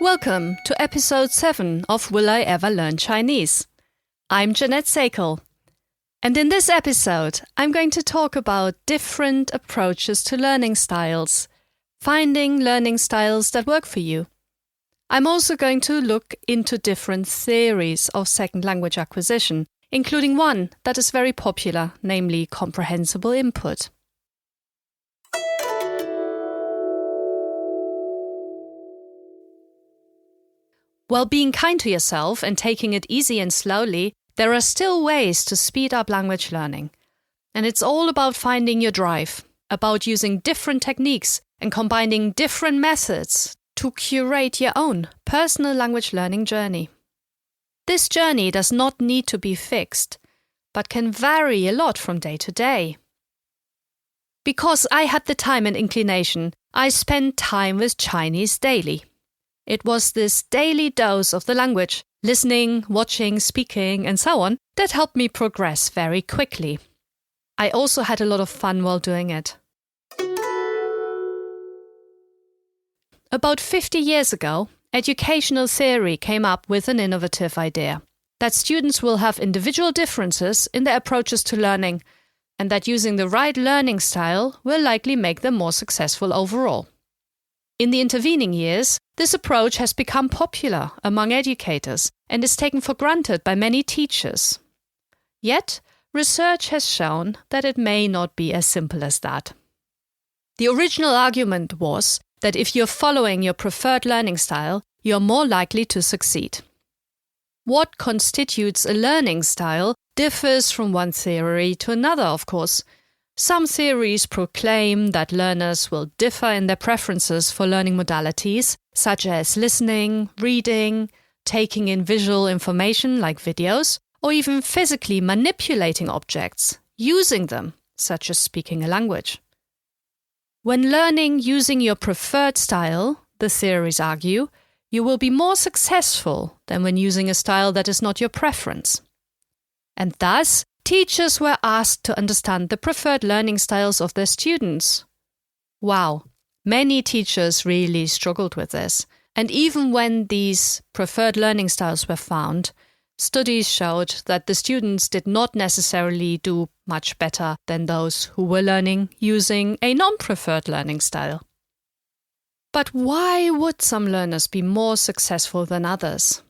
Welcome to episode 7 of Will I Ever Learn Chinese? I'm Jeanette Sekel, and in this episode I'm going to talk about different approaches to learning styles, finding learning styles that work for you. I'm also going to look into different theories of second language acquisition, including one that is very popular, namely comprehensible input. While being kind to yourself and taking it easy and slowly, there are still ways to speed up language learning. And it's all about finding your drive, about using different techniques and combining different methods to curate your own personal language learning journey. This journey does not need to be fixed, but can vary a lot from day to day. Because I had the time and inclination, I spent time with Chinese daily. It was this daily dose of the language, listening, watching, speaking, and so on, that helped me progress very quickly. I also had a lot of fun while doing it. About 50 years ago, educational theory came up with an innovative idea that students will have individual differences in their approaches to learning, and that using the right learning style will likely make them more successful overall. In the intervening years, this approach has become popular among educators and is taken for granted by many teachers. Yet, research has shown that it may not be as simple as that. The original argument was that if you're following your preferred learning style, you're more likely to succeed. What constitutes a learning style differs from one theory to another, of course. Some theories proclaim that learners will differ in their preferences for learning modalities, such as listening, reading, taking in visual information like videos, or even physically manipulating objects, using them, such as speaking a language. When learning using your preferred style, the theories argue, you will be more successful than when using a style that is not your preference. And thus, teachers were asked to understand the preferred learning styles of their students. Wow, many teachers really struggled with this. And even when these preferred learning styles were found, studies showed that the students did not necessarily do much better than those who were learning using a non-preferred learning style. But why would some learners be more successful than others?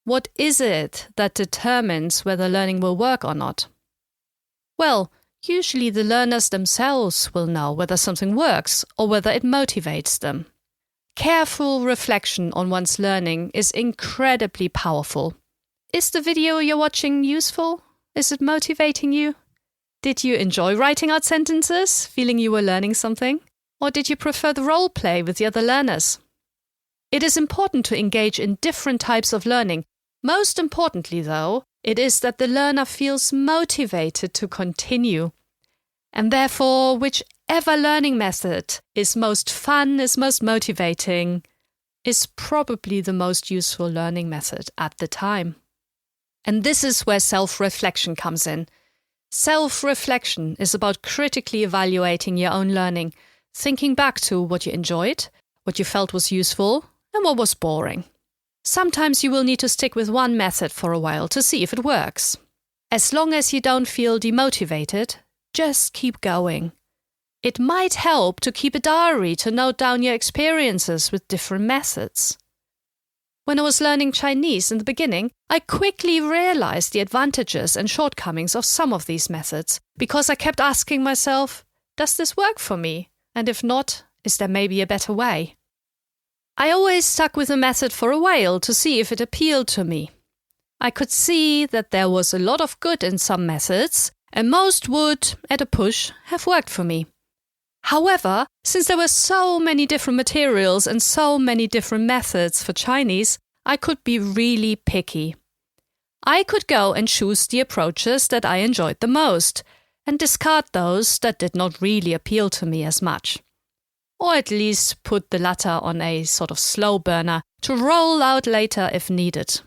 What is it that determines whether learning will work or not? Well, usually the learners themselves will know whether something works or whether it motivates them. Careful reflection on one's learning is incredibly powerful. Is the video you're watching useful? Is it motivating you? Did you enjoy writing out sentences, feeling you were learning something? Or did you prefer the role play with the other learners? It is important to engage in different types of learning. Most importantly, though, it is that the learner feels motivated to continue. And therefore, whichever learning method is most fun, is most motivating, is probably the most useful learning method at the time. And this is where self-reflection comes in. Self-reflection is about critically evaluating your own learning, thinking back to what you enjoyed, what you felt was useful, and what was boring. Sometimes you will need to stick with one method for a while to see if it works. As long as you don't feel demotivated, just keep going. It might help to keep a diary to note down your experiences with different methods. When I was learning Chinese in the beginning, I quickly realized the advantages and shortcomings of some of these methods because I kept asking myself, does this work for me? And if not, is there maybe a better way? I always stuck with a method for a while to see if it appealed to me. I could see that there was a lot of good in some methods, and most would, at a push, have worked for me. However, since there were so many different materials and so many different methods for Chinese, I could be really picky. I could go and choose the approaches that I enjoyed the most, and discard those that did not really appeal to me as much. Or at least put the latter on a sort of slow burner to roll out later if needed.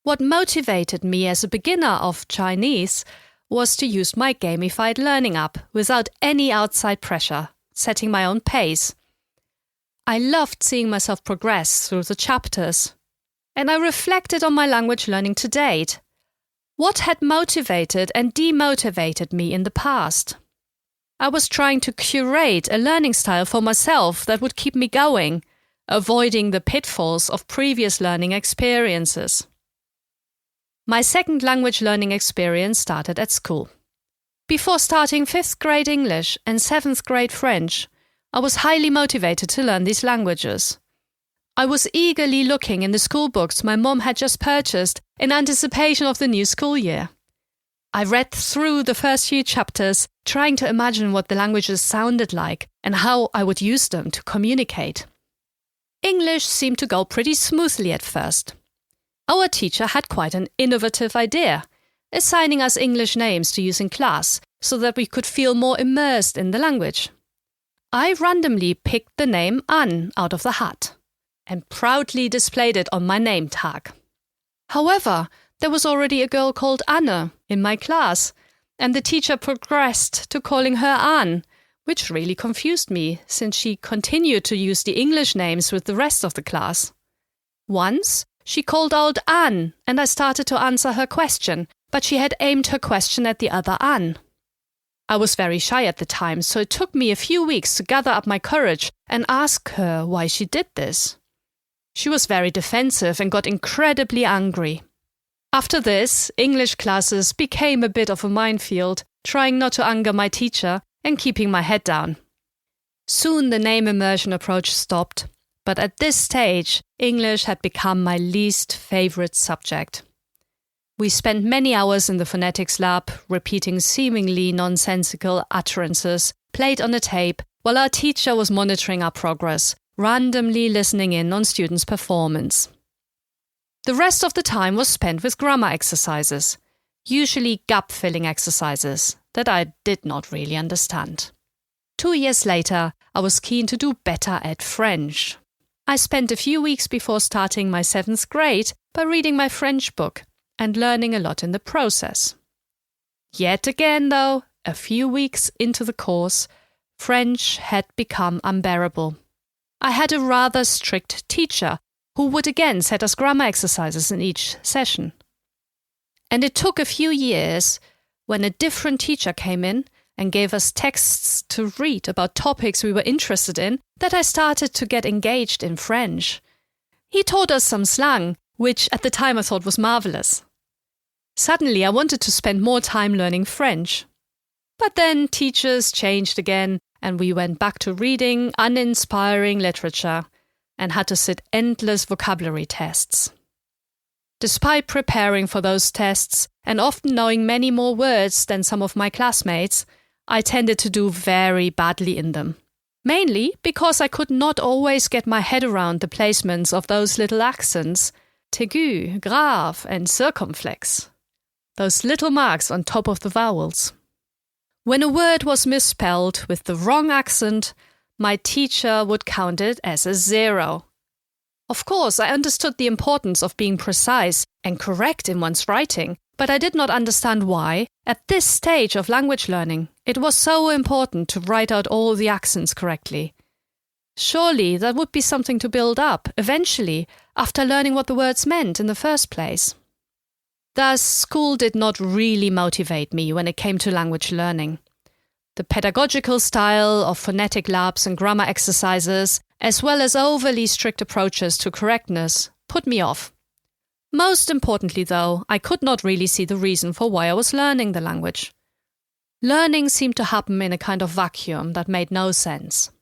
What motivated me as a beginner of Chinese was to use my gamified learning app without any outside pressure, setting my own pace. I loved seeing myself progress through the chapters. And I reflected on my language learning to date. What had motivated and demotivated me in the past? I was trying to curate a learning style for myself that would keep me going, avoiding the pitfalls of previous learning experiences. My second language learning experience started at school. Before starting 5th grade English and 7th grade French, I was highly motivated to learn these languages. I was eagerly looking in the school books my mom had just purchased in anticipation of the new school year. I read through the first few chapters, trying to imagine what the languages sounded like and how I would use them to communicate. English seemed to go pretty smoothly at first. Our teacher had quite an innovative idea, assigning us English names to use in class so that we could feel more immersed in the language. I randomly picked the name Anne out of the hat and proudly displayed it on my name tag. However, there was already a girl called Anne in my class, and the teacher progressed to calling her Anne, which really confused me since she continued to use the English names with the rest of the class. Once, she called out Anne, and I started to answer her question, but she had aimed her question at the other Anne. I was very shy at the time, so it took me a few weeks to gather up my courage and ask her why she did this. She was very defensive and got incredibly angry. After this, English classes became a bit of a minefield, trying not to anger my teacher and keeping my head down. Soon the name immersion approach stopped, but at this stage, English had become my least favorite subject. We spent many hours in the phonetics lab, repeating seemingly nonsensical utterances played on a tape, while our teacher was monitoring our progress, randomly listening in on students' performance. The rest of the time was spent with grammar exercises, usually gap-filling exercises that I did not really understand. 2 years later, I was keen to do better at French. I spent a few weeks before starting my 7th grade by reading my French book and learning a lot in the process. Yet again, though, a few weeks into the course, French had become unbearable. I had a rather strict teacher who would again set us grammar exercises in each session. And it took a few years when a different teacher came in and gave us texts to read about topics we were interested in that I started to get engaged in French. He taught us some slang, which at the time I thought was marvelous. Suddenly I wanted to spend more time learning French. But then teachers changed again and we went back to reading uninspiring literature and had to sit endless vocabulary tests. Despite preparing for those tests and often knowing many more words than some of my classmates, I tended to do very badly in them. Mainly because I could not always get my head around the placements of those little accents, taigu, grave and circumflex. Those little marks on top of the vowels. When a word was misspelled with the wrong accent, my teacher would count it as a 0. Of course, I understood the importance of being precise and correct in one's writing, but I did not understand why, at this stage of language learning, it was so important to write out all the accents correctly. Surely that would be something to build up, eventually, after learning what the words meant in the first place. Thus, school did not really motivate me when it came to language learning. The pedagogical style of phonetic labs and grammar exercises, as well as overly strict approaches to correctness, put me off. Most importantly, though, I could not really see the reason for why I was learning the language. Learning seemed to happen in a kind of vacuum that made no sense.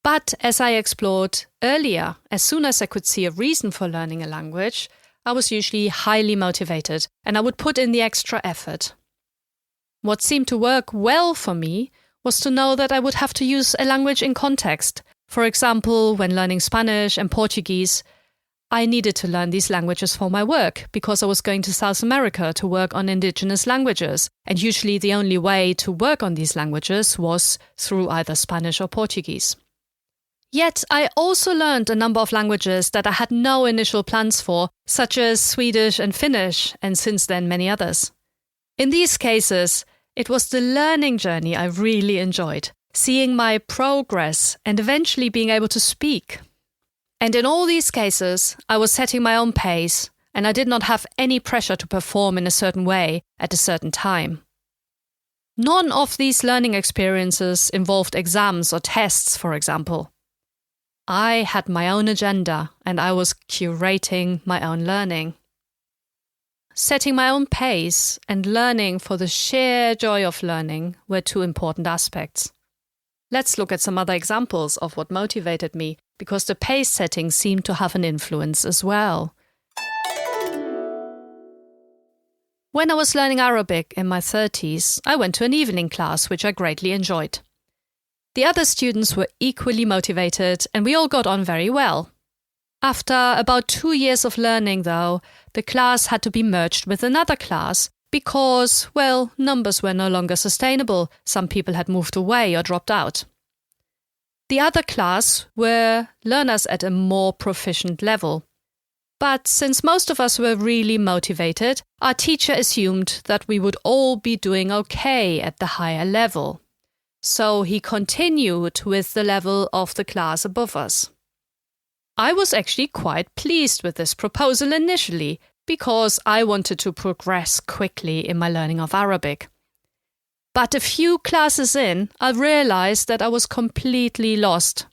But as I explored earlier, as soon as I could see a reason for learning a language, I was usually highly motivated and I would put in the extra effort. What seemed to work well for me was to know that I would have to use a language in context. For example, when learning Spanish and Portuguese, I needed to learn these languages for my work because I was going to South America to work on indigenous languages, and usually the only way to work on these languages was through either Spanish or Portuguese. Yet I also learned a number of languages that I had no initial plans for, such as Swedish and Finnish, and since then many others. In these cases, it was the learning journey I really enjoyed, seeing my progress, and eventually being able to speak. And in all these cases, I was setting my own pace, and I did not have any pressure to perform in a certain way at a certain time. None of these learning experiences involved exams or tests, for example. I had my own agenda, and I was curating my own learning. Setting my own pace and learning for the sheer joy of learning were two important aspects. Let's look at some other examples of what motivated me, because the pace setting seemed to have an influence as well. When I was learning Arabic in my 30s, I went to an evening class, which I greatly enjoyed. The other students were equally motivated, and we all got on very well. After about 2 years of learning, though, the class had to be merged with another class because, well, numbers were no longer sustainable. Some people had moved away or dropped out. The other class were learners at a more proficient level. But since most of us were really motivated, our teacher assumed that we would all be doing okay at the higher level. So he continued with the level of the class above us. I was actually quite pleased with this proposal initially, because I wanted to progress quickly in my learning of Arabic. But a few classes in, I realized that I was completely lost.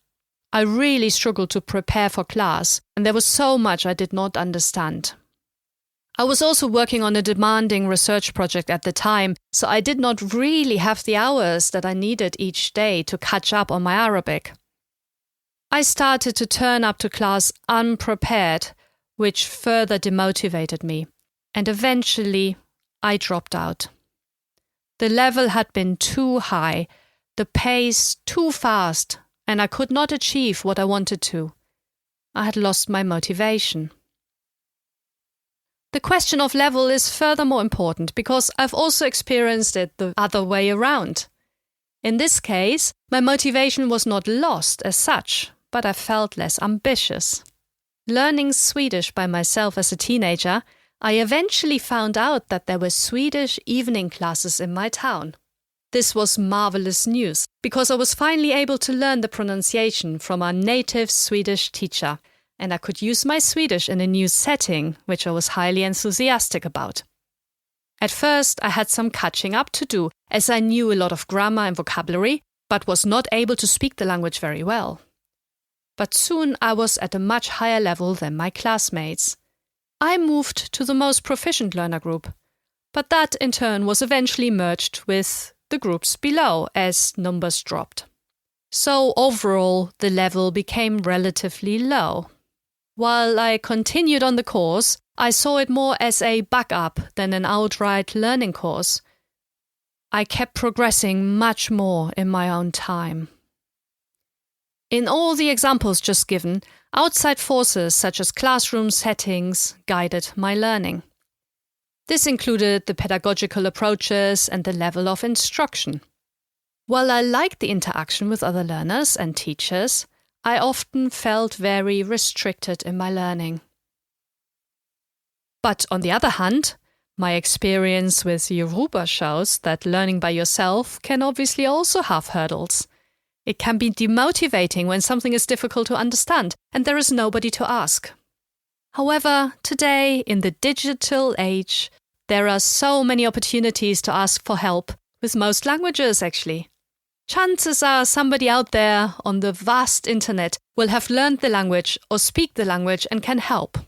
I really struggled to prepare for class, and there was so much I did not understand. I was also working on a demanding research project at the time, so I did not really have the hours that I needed each day to catch up on my Arabic. I started to turn up to class unprepared, which further demotivated me, and eventually I dropped out. The level had been too high, the pace too fast, and I could not achieve what I wanted to. I had lost my motivation. The question of level is furthermore important because I've also experienced it the other way around. In this case, my motivation was not lost as such, but I felt less ambitious. Learning Swedish by myself as a teenager, I eventually found out that there were Swedish evening classes in my town. This was marvelous news, because I was finally able to learn the pronunciation from our native Swedish teacher, and I could use my Swedish in a new setting, which I was highly enthusiastic about. At first, I had some catching up to do, as I knew a lot of grammar and vocabulary, but was not able to speak the language very well. But soon I was at a much higher level than my classmates. I moved to the most proficient learner group, but that in turn was eventually merged with the groups below as numbers dropped. So overall, the level became relatively low. While I continued on the course, I saw it more as a backup than an outright learning course. I kept progressing much more in my own time. In all the examples just given, outside forces such as classroom settings guided my learning. This included the pedagogical approaches and the level of instruction. While I liked the interaction with other learners and teachers, I often felt very restricted in my learning. But on the other hand, my experience with Yoruba shows that learning by yourself can obviously also have hurdles. It can be demotivating when something is difficult to understand and there is nobody to ask. However, today, in the digital age, there are so many opportunities to ask for help, with most languages actually. Chances are somebody out there on the vast internet will have learned the language or speak the language and can help.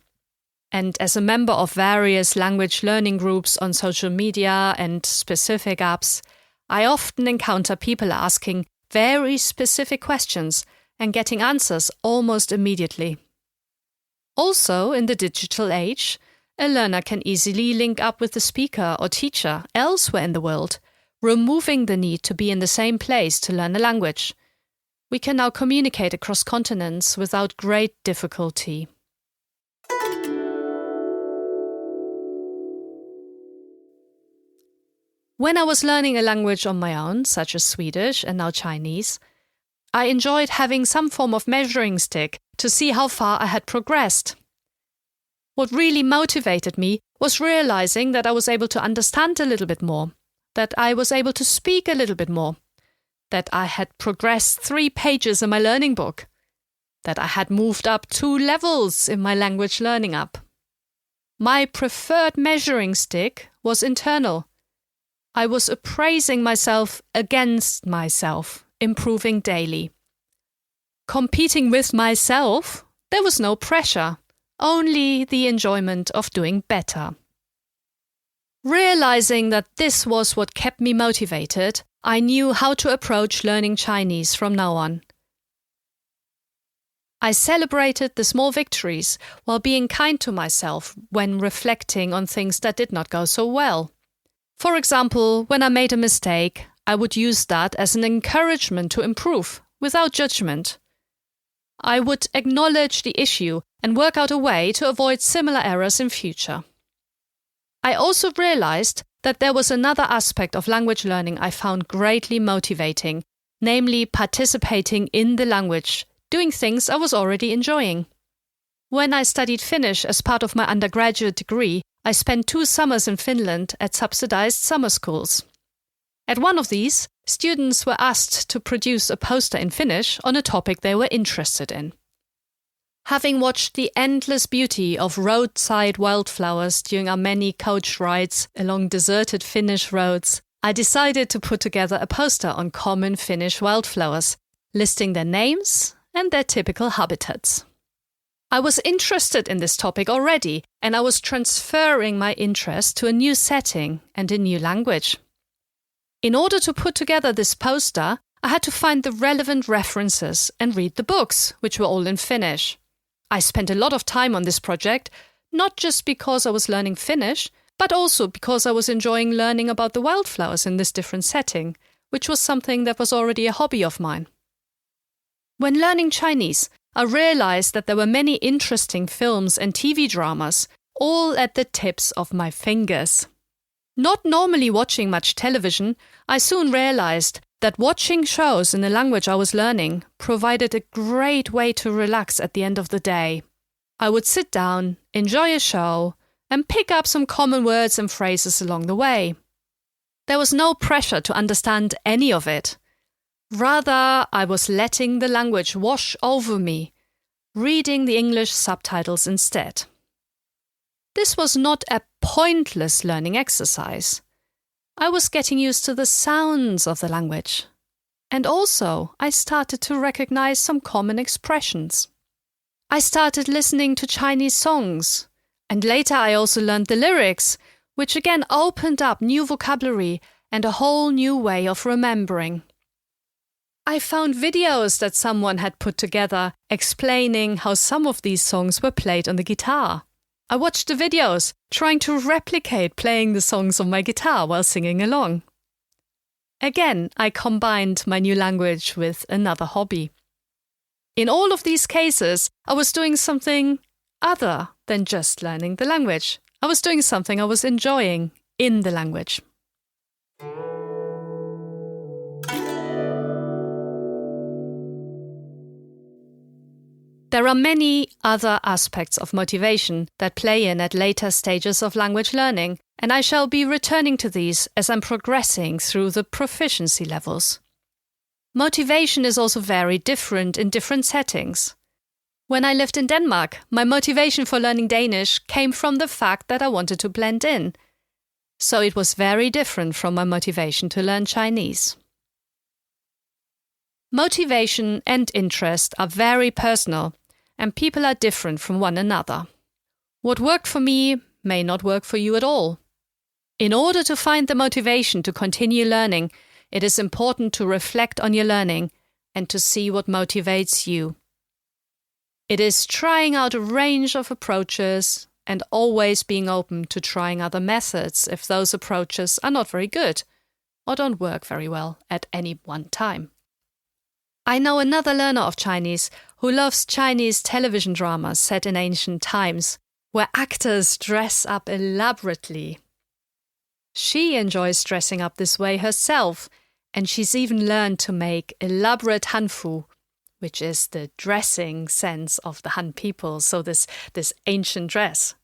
And as a member of various language learning groups on social media and specific apps, I often encounter people asking very specific questions and getting answers almost immediately. Also, in the digital age, a learner can easily link up with the speaker or teacher elsewhere in the world, removing the need to be in the same place to learn a language. We can now communicate across continents without great difficulty. When I was learning a language on my own, such as Swedish and now Chinese, I enjoyed having some form of measuring stick to see how far I had progressed. What really motivated me was realizing that I was able to understand a little bit more, that I was able to speak a little bit more. that I had progressed 3 pages in my learning book, that I had moved up 2 levels in my language learning app. My preferred measuring stick was internal. I was appraising myself against myself, improving daily. Competing with myself, there was no pressure, only the enjoyment of doing better. Realizing that this was what kept me motivated, I knew how to approach learning Chinese from now on. I celebrated the small victories while being kind to myself when reflecting on things that did not go so well. For example, when I made a mistake, I would use that as an encouragement to improve, without judgment. I would acknowledge the issue and work out a way to avoid similar errors in future. I also realized that there was another aspect of language learning I found greatly motivating, namely participating in the language, doing things I was already enjoying. When I studied Finnish as part of my undergraduate degree, I spent 2 summers in Finland at subsidized summer schools. At one of these, students were asked to produce a poster in Finnish on a topic they were interested in. Having watched the endless beauty of roadside wildflowers during our many coach rides along deserted Finnish roads, I decided to put together a poster on common Finnish wildflowers, listing their names and their typical habitats. I was interested in this topic already, and I was transferring my interest to a new setting and a new language. In order to put together this poster, I had to find the relevant references and read the books, which were all in Finnish. I spent a lot of time on this project, not just because I was learning Finnish, but also because I was enjoying learning about the wildflowers in this different setting, which was something that was already a hobby of mine. When learning Chinese, I realized that there were many interesting films and TV dramas, all at the tips of my fingers. Not normally watching much television, I soon realized that watching shows in the language I was learning provided a great way to relax at the end of the day. I would sit down, enjoy a show, and pick up some common words and phrases along the way. There was no pressure to understand any of it. Rather, I was letting the language wash over me, reading the English subtitles instead. This was not a pointless learning exercise. I was getting used to the sounds of the language. And also, I started to recognize some common expressions. I started listening to Chinese songs, and later I also learned the lyrics, which again opened up new vocabulary and a whole new way of remembering. I found videos that someone had put together explaining how some of these songs were played on the guitar. I watched the videos, trying to replicate playing the songs on my guitar while singing along. Again, I combined my new language with another hobby. In all of these cases, I was doing something other than just learning the language. I was doing something I was enjoying in the language. There are many other aspects of motivation that play in at later stages of language learning, and I shall be returning to these as I'm progressing through the proficiency levels. Motivation is also very different in different settings. When I lived in Denmark, my motivation for learning Danish came from the fact that I wanted to blend in. So it was very different from my motivation to learn Chinese. Motivation and interest are very personal, and people are different from one another. What worked for me may not work for you at all. In order to find the motivation to continue learning, it is important to reflect on your learning and to see what motivates you. It is trying out a range of approaches and always being open to trying other methods if those approaches are not very good or don't work very well at any one time. I know another learner of Chinese who loves Chinese television dramas set in ancient times, where actors dress up elaborately. She enjoys dressing up this way herself, and she's even learned to make elaborate hanfu, which is the dressing sense of the Han people, so this ancient dress.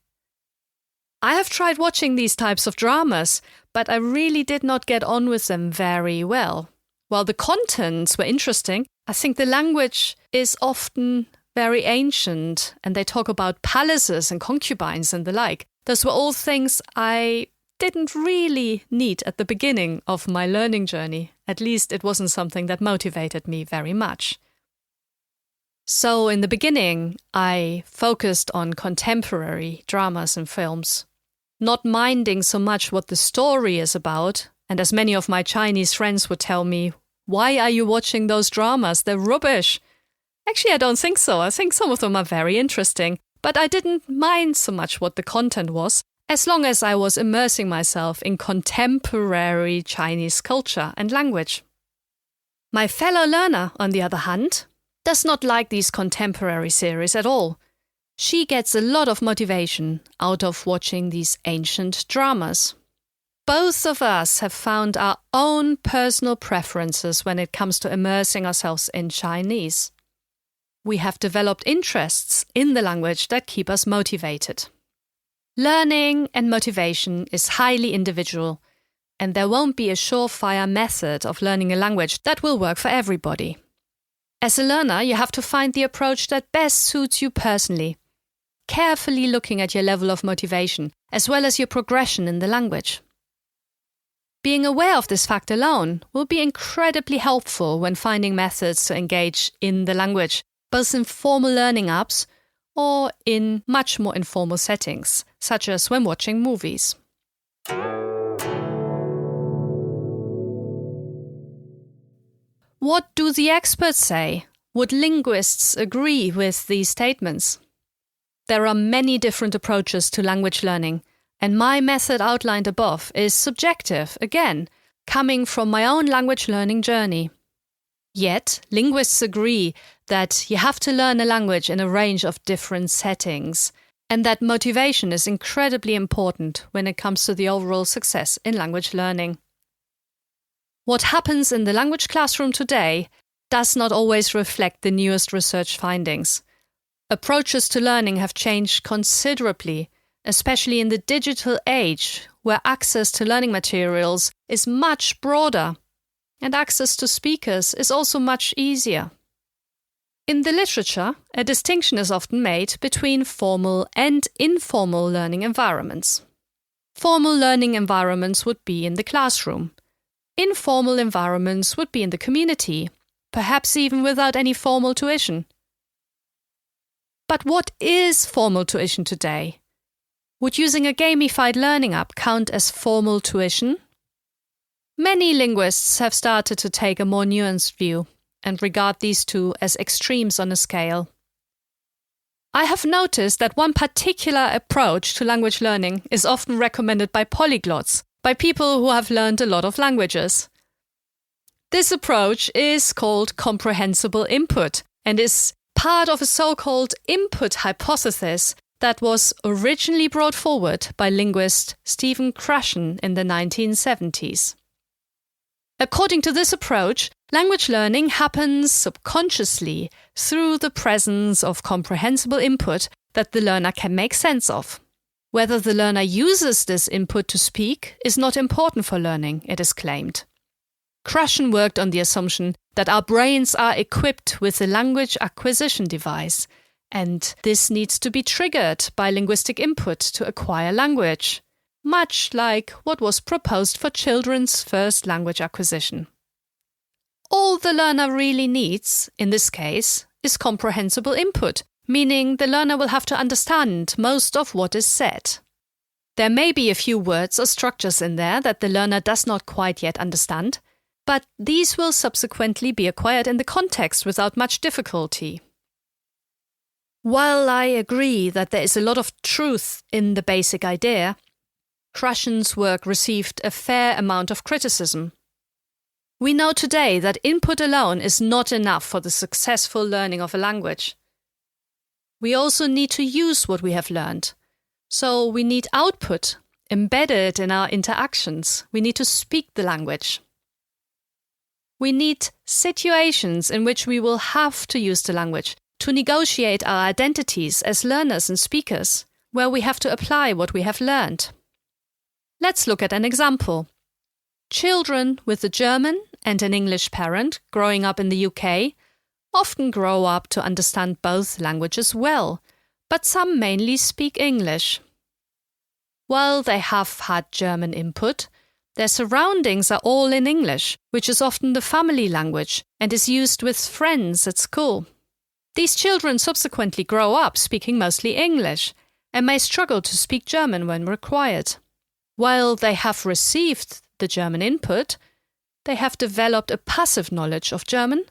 I have tried watching these types of dramas, but I really did not get on with them very well. while the contents were interesting, I think the language is often very ancient, and they talk about palaces and concubines and the like. Those were all things I didn't really need at the beginning of my learning journey. At least it wasn't something that motivated me very much. So in the beginning, I focused on contemporary dramas and films, not minding so much what the story is about. And as many of my Chinese friends would tell me, "Why are you watching those dramas? They're rubbish." Actually, I don't think so. I think some of them are very interesting, but I didn't mind so much what the content was, as long as I was immersing myself in contemporary Chinese culture and language. My fellow learner, on the other hand, does not like these contemporary series at all. She gets a lot of motivation out of watching these ancient dramas. Both of us have found our own personal preferences when it comes to immersing ourselves in Chinese. We have developed interests in the language that keep us motivated. Learning and motivation is highly individual, and there won't be a surefire method of learning a language that will work for everybody. As a learner, you have to find the approach that best suits you personally, carefully looking at your level of motivation, as well as your progression in the language. Being aware of this fact alone will be incredibly helpful when finding methods to engage in the language, both in formal learning apps or in much more informal settings, such as when watching movies. What do the experts say? Would linguists agree with these statements? There are many different approaches to language learning, and my method outlined above is subjective, again, coming from my own language learning journey. Yet, linguists agree that you have to learn a language in a range of different settings, and that motivation is incredibly important when it comes to the overall success in language learning. What happens in the language classroom today does not always reflect the newest research findings. Approaches to learning have changed considerably, especially in the digital age, where access to learning materials is much broader, and access to speakers is also much easier. In the literature, a distinction is often made between formal and informal learning environments. Formal learning environments would be in the classroom. Informal environments would be in the community, perhaps even without any formal tuition. But what is formal tuition today? Would using a gamified learning app count as formal tuition? Many linguists have started to take a more nuanced view and regard these two as extremes on a scale. I have noticed that one particular approach to language learning is often recommended by polyglots, by people who have learned a lot of languages. This approach is called comprehensible input and is part of a so-called input hypothesis that was originally brought forward by linguist Stephen Krashen in the 1970s. According to this approach, language learning happens subconsciously through the presence of comprehensible input that the learner can make sense of. Whether the learner uses this input to speak is not important for learning, it is claimed. Krashen worked on the assumption that our brains are equipped with a language acquisition device, and this needs to be triggered by linguistic input to acquire language, much like what was proposed for children's first language acquisition. All the learner really needs, in this case, is comprehensible input, meaning the learner will have to understand most of what is said. There may be a few words or structures in there that the learner does not quite yet understand, but these will subsequently be acquired in the context without much difficulty. While I agree that there is a lot of truth in the basic idea, Krashen's work received a fair amount of criticism. We know today that input alone is not enough for the successful learning of a language. We also need to use what we have learned. So we need output embedded in our interactions. We need to speak the language. We need situations in which we will have to use the language to negotiate our identities as learners and speakers, where we have to apply what we have learned. Let's look at an example. Children with a German and an English parent growing up in the UK often grow up to understand both languages well, but some mainly speak English. While they have had German input, their surroundings are all in English, which is often the family language and is used with friends at school. These children subsequently grow up speaking mostly English and may struggle to speak German when required. While they have received the German input, they have developed a passive knowledge of German.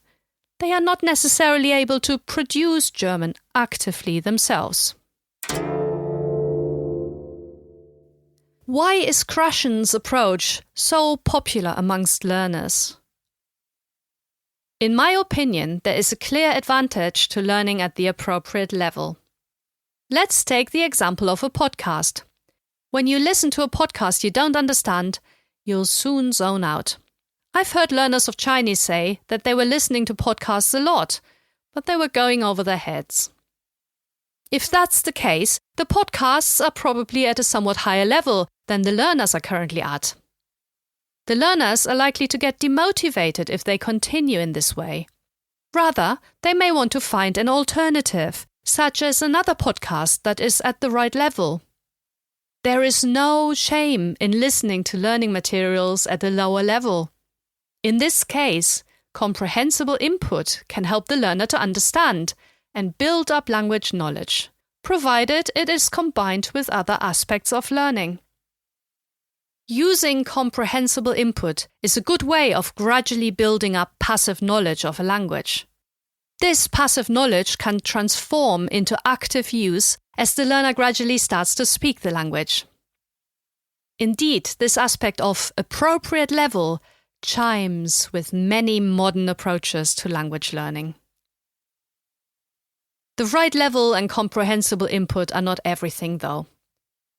They are not necessarily able to produce German actively themselves. Why is Krashen's approach so popular amongst learners? In my opinion, there is a clear advantage to learning at the appropriate level. Let's take the example of a podcast. When you listen to a podcast you don't understand, you'll soon zone out. I've heard learners of Chinese say that they were listening to podcasts a lot, but they were going over their heads. If that's the case, the podcasts are probably at a somewhat higher level than the learners are currently at. The learners are likely to get demotivated if they continue in this way. Rather, they may want to find an alternative, such as another podcast that is at the right level. There is no shame in listening to learning materials at a lower level. In this case, comprehensible input can help the learner to understand and build up language knowledge, provided it is combined with other aspects of learning. Using comprehensible input is a good way of gradually building up passive knowledge of a language. This passive knowledge can transform into active use as the learner gradually starts to speak the language. Indeed, this aspect of appropriate level chimes with many modern approaches to language learning. The right level and comprehensible input are not everything, though.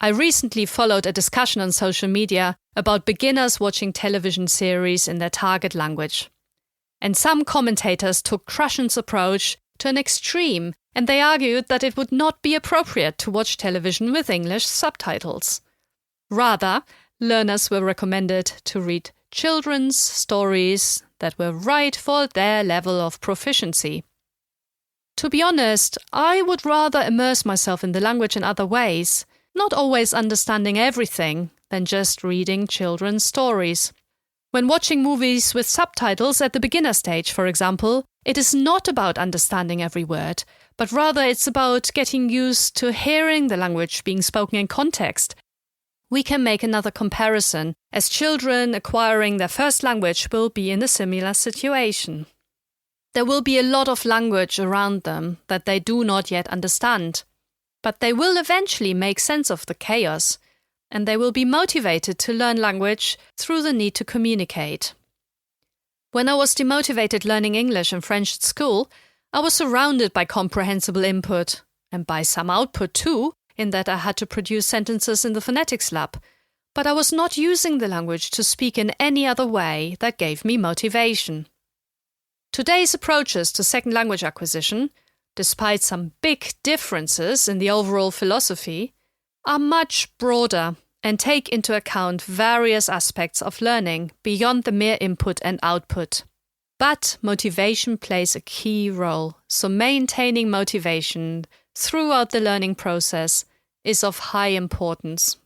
I recently followed a discussion on social media about beginners watching television series in their target language. And some commentators took Krashen's approach to an extreme, and they argued that it would not be appropriate to watch television with English subtitles. Rather, learners were recommended to read children's stories that were right for their level of proficiency. To be honest, I would rather immerse myself in the language in other ways, not always understanding everything, than just reading children's stories. When watching movies with subtitles at the beginner stage, for example, it is not about understanding every word, but rather it's about getting used to hearing the language being spoken in context. We can make another comparison, as children acquiring their first language will be in a similar situation. There will be a lot of language around them that they do not yet understand, but they will eventually make sense of the chaos, and they will be motivated to learn language through the need to communicate. When I was demotivated learning English and French at school, I was surrounded by comprehensible input, and by some output too, in that I had to produce sentences in the phonetics lab, but I was not using the language to speak in any other way that gave me motivation. Today's approaches to second language acquisition, despite some big differences in the overall philosophy, are much broader and take into account various aspects of learning beyond the mere input and output. But motivation plays a key role, so maintaining motivation throughout the learning process is of high importance.